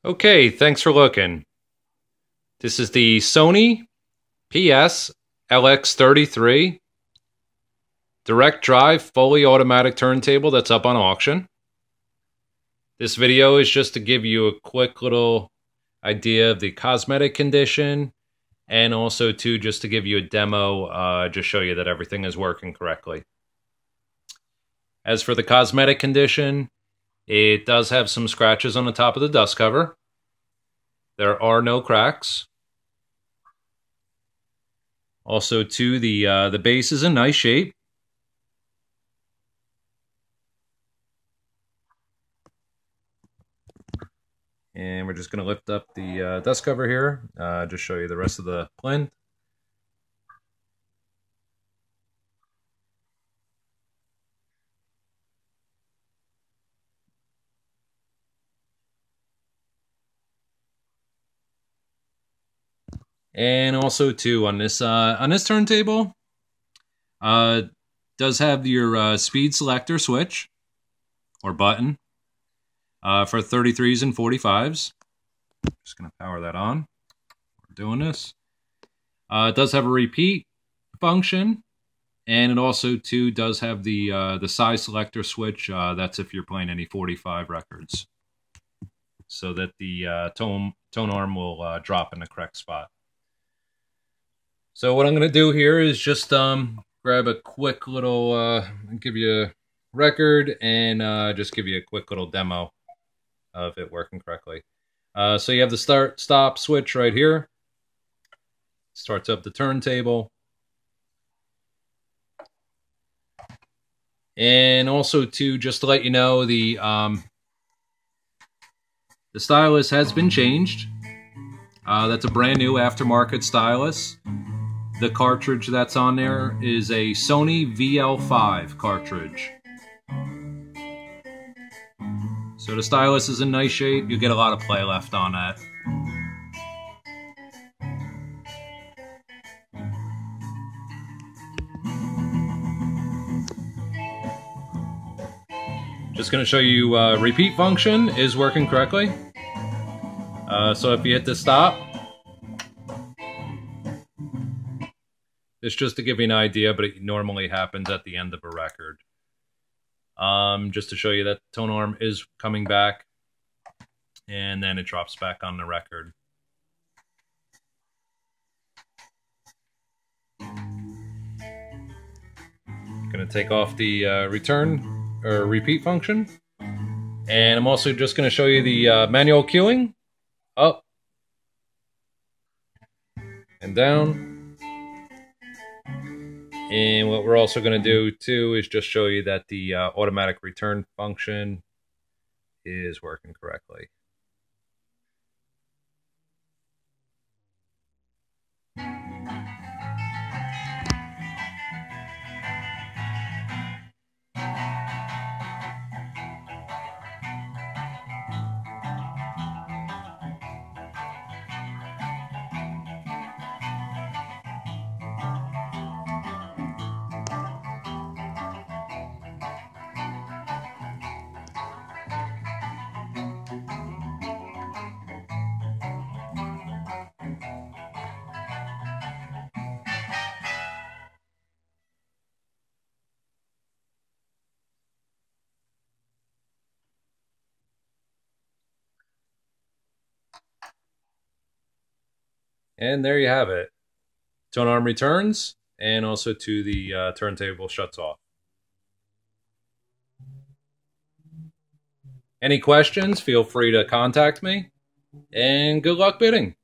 Okay, thanks for looking. This is the Sony PS lx33 direct drive fully automatic turntable that's up on auction. This video is just to give you a quick little idea of the cosmetic condition, and also just to give you a demo, just show you that everything is working correctly. As for the cosmetic condition, it does have some scratches on the top of the dust cover. There are no cracks. Also, the base is in nice shape. And we're just going to lift up the dust cover here, just show you the rest of the plinth. And also on this turntable, does have your speed selector switch or button for 33s and 45s. Just gonna power that on. We're doing this. It does have a repeat function, and it also does have the size selector switch. That's if you're playing any 45 records, so that the tone arm will drop in the correct spot. So what I'm going to do here is just grab a quick little, give you a record, and just give you a quick little demo of it working correctly. So you have the start-stop switch right here. Starts up the turntable. And also just to let you know, the stylus has been changed. That's a brand new aftermarket stylus. The cartridge that's on there is a Sony VL5 cartridge. So the stylus is in nice shape. You get a lot of play left on that. Just going to show you repeat function is working correctly. So if you hit the stop, it's just to give you an idea, but it normally happens at the end of a record. Just to show you that the tone arm is coming back, and then it drops back on the record. Gonna take off the return or repeat function, and I'm also just gonna show you the manual cueing, up and down. And what we're also going to do is just show you that the automatic return function is working correctly. And there you have it. Tone arm returns, and also the turntable shuts off. Any questions, feel free to contact me, and good luck bidding.